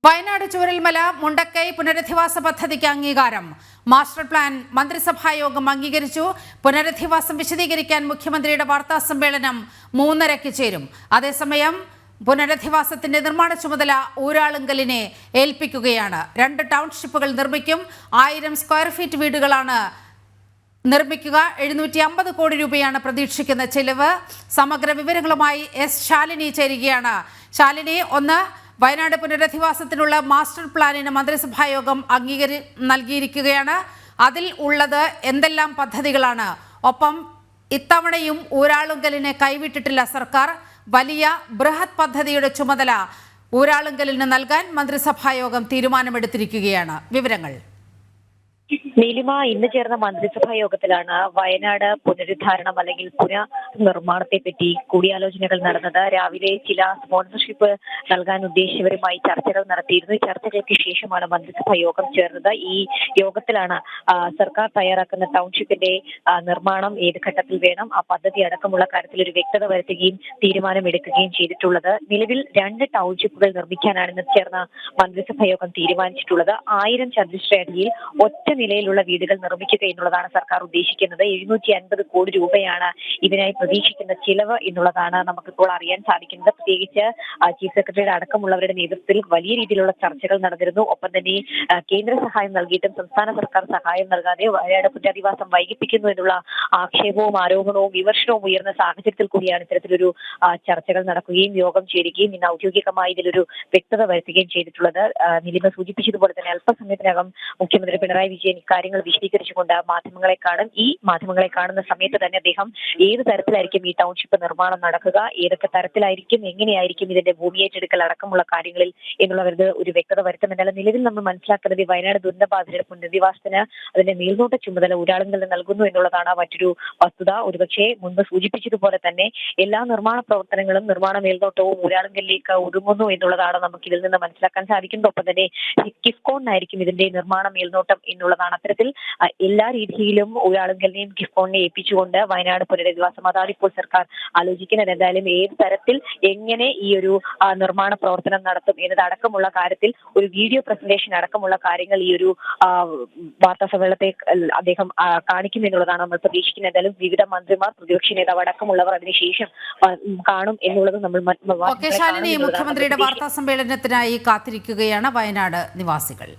വയനാട് ചൂരൽമല മുണ്ടക്കൈ പുനരധിവാസ പദ്ധതിക്ക് അംഗീകാരം. മാസ്റ്റർ പ്ലാൻ മന്ത്രിസഭായോഗം അംഗീകരിച്ചു. പുനരധിവാസം വിശദീകരിക്കാൻ മുഖ്യമന്ത്രിയുടെ വാർത്താ സമ്മേളനം 3:30-ക്ക് ചേരും. അതേസമയം പുനരധിവാസത്തിന്റെ നിർമ്മാണ ചുമതല ഊരാളുങ്കലിനെ ഏൽപ്പിക്കുകയാണ്. 2 ടൗൺഷിപ്പുകൾ നിർമ്മിക്കും. 1000 സ്ക്വയർ ഫീറ്റ് വീടുകളാണ് നിർമ്മിക്കുക. 750 കോടി രൂപയാണ് പ്രതീക്ഷിക്കുന്ന ചെലവ്. സമഗ്ര വിവരങ്ങളുമായി എസ് ശാലിനി ചേരുകയാണ്. ശാലിനി, ഒന്ന്, വയനാട് പുനരധിവാസത്തിനുള്ള മാസ്റ്റർ പ്ലാനിന് മന്ത്രിസഭായോഗം നൽകിയിരിക്കുകയാണ്. അതിൽ ഉള്ളത് എന്തെല്ലാം പദ്ധതികളാണ്? ഒപ്പം ഇത്തവണയും ഊരാളുങ്കലിനെ കൈവിട്ടിട്ടില്ല സർക്കാർ. വലിയ ബൃഹത് പദ്ധതിയുടെ ചുമതല ഊരാളുങ്കലിന് നൽകാൻ മന്ത്രിസഭായോഗം തീരുമാനമെടുത്തിരിക്കുകയാണ്. വിവരങ്ങൾ. നീലിമ, ഇന്ന് ചേർന്ന മന്ത്രിസഭാ യോഗത്തിലാണ് വയനാട് പുനരുദ്ധാരണം അല്ലെങ്കിൽ പുനർനിർമ്മാണത്തെ പറ്റി കൂടിയാലോചനകൾ നടന്നത്. രാവിലെ ചില സ്പോൺസർഷിപ്പ് നൽകാൻ ഉദ്ദേശിച്ചവരുമായി ചർച്ചകൾ നടത്തിയിരുന്നു. ഈ ചർച്ചകൾക്ക് ശേഷമാണ് മന്ത്രിസഭാ യോഗം ചേർന്നത്. ഈ യോഗത്തിലാണ് സർക്കാർ തയ്യാറാക്കുന്ന ടൗൺഷിപ്പിന്റെ നിർമ്മാണം ഏത് ഘട്ടത്തിൽ വേണം, ആ പദ്ധതി അടക്കമുള്ള കാര്യത്തിൽ ഒരു വ്യക്തത വരുത്തുകയും തീരുമാനമെടുക്കുകയും ചെയ്തിട്ടുള്ളത്. നിലവിൽ 2 ടൗൺഷിപ്പുകൾ നിർമ്മിക്കാനാണ് ഇന്ന് ചേർന്ന മന്ത്രിസഭാ യോഗം തീരുമാനിച്ചിട്ടുള്ളത്. 1000 ചതുരശ്ര അടിയിൽ ഒറ്റ നിലയിലുള്ള വീടുകൾ നിർമ്മിക്കുക എന്നുള്ളതാണ് സർക്കാർ ഉദ്ദേശിക്കുന്നത്. 750 കോടി രൂപയാണ് ഇതിനായി പ്രതീക്ഷിക്കുന്ന ചിലവ് എന്നുള്ളതാണ് നമുക്കിപ്പോൾ അറിയാൻ സാധിക്കുന്നത്. പ്രത്യേകിച്ച് ചീഫ് സെക്രട്ടറിയുടെ അടക്കമുള്ളവരുടെ നേതൃത്വത്തിൽ വലിയ രീതിയിലുള്ള ചർച്ചകൾ നടന്നിരുന്നു. ഒപ്പം തന്നെ കേന്ദ്ര സഹായം നൽകിയിട്ടും സംസ്ഥാന സർക്കാർ സഹായം നൽകാതെ വയനാട് പുനരധിവാസം വൈകിപ്പിക്കുന്നു എന്നുള്ള ആക്ഷേപവും ആരോപണവും വിമർശനവും ഉയർന്ന സാഹചര്യത്തിൽ കൂടിയാണ് ഇത്തരത്തിലൊരു ചർച്ചകൾ നടക്കുകയും യോഗം ചേരുകയും ഇന്ന് ഔദ്യോഗികമായി ഇതിലൊരു വ്യക്തത വരുത്തുകയും ചെയ്തിട്ടുള്ളത്. നിലിമ സൂചിപ്പിച്ചതുപോലെ തന്നെ അല്പസമയത്തിനകം മുഖ്യമന്ത്രി പിണറായി വിജയൻ ഇക്കാര്യങ്ങൾ വിശദീകരിച്ചുകൊണ്ട് മാധ്യമങ്ങളെ കാണും. ഈ മാധ്യമങ്ങളെ കാണുന്ന സമയത്ത് തന്നെ അദ്ദേഹം ഏത് തരത്തിലായിരിക്കും ഈ ടൗൺഷിപ്പ് നിർമ്മാണം നടക്കുക, ഏതൊക്കെ തരത്തിലായിരിക്കും, എങ്ങനെയായിരിക്കും ഇതിന്റെ ഭൂമി ഏറ്റെടുക്കൽ അടക്കമുള്ള കാര്യങ്ങളിൽ എന്നുള്ളത് ഒരു വ്യക്തത വരുത്തുമെന്നല്ല. നിലവിൽ നമ്മൾ മനസ്സിലാക്കുന്നത് വയനാട് ദുരന്തബാധിതരുടെ പുനരധിവാസത്തിന് അതിന്റെ മേൽനോട്ട ചുമതല ഊരാളുങ്കലിന് നൽകുന്നു എന്നുള്ളതാണ് മറ്റൊരു വസ്തുത. ഒരുപക്ഷെ മുൻപ് സൂചിപ്പിച്ചതുപോലെ തന്നെ എല്ലാ നിർമ്മാണ പ്രവർത്തനങ്ങളും നിർമ്മാണ മേൽനോട്ടവും ഊരാളുങ്കലിലേക്ക് ഒതുങ്ങുന്നു എന്നുള്ളതാണ് നമുക്ക് ഇതിൽ നിന്ന് മനസ്സിലാക്കാൻ സാധിക്കുന്നത്. ഒപ്പം തന്നെ കിഫ്കോണിനായിരിക്കും ഇതിന്റെ നിർമ്മാണ മേൽനോട്ടം എന്നുള്ളതാണ്. അത്തരത്തിൽ എല്ലാ രീതിയിലും ഊരാളുങ്കലിനെയും കിഫ്കോണിനെ ഏൽപ്പിച്ചുകൊണ്ട് വയനാട് പുനരധിവാസം അതാണ് ഇപ്പോൾ സർക്കാർ ആലോചിക്കുന്നത്. എന്തായാലും ഏത് തരത്തിൽ എങ്ങനെ ഈ ഒരു നിർമ്മാണ പ്രവർത്തനം നടത്തും എന്നതടക്കമുള്ള കാര്യത്തിൽ ഒരു വീഡിയോ പ്രസന്റേഷൻ അടക്കമുള്ള കാര്യങ്ങൾ ഈ ഒരു വാർത്താ സമ്മേളനത്തെ അദ്ദേഹം കാണിക്കും എന്നുള്ളതാണ് നമ്മൾ പ്രതീക്ഷിക്കുന്നത്. എന്തായാലും വിവിധ മന്ത്രിമാർ, പ്രതിപക്ഷ നേതാവ് അടക്കമുള്ളവർ അതിനുശേഷം കാണും എന്നുള്ളത് നമ്മൾ മുഖ്യമന്ത്രിയുടെ വാർത്താ സമ്മേളനത്തിനായി കാത്തിരിക്കുകയാണ് വയനാട് നിവാസികൾ.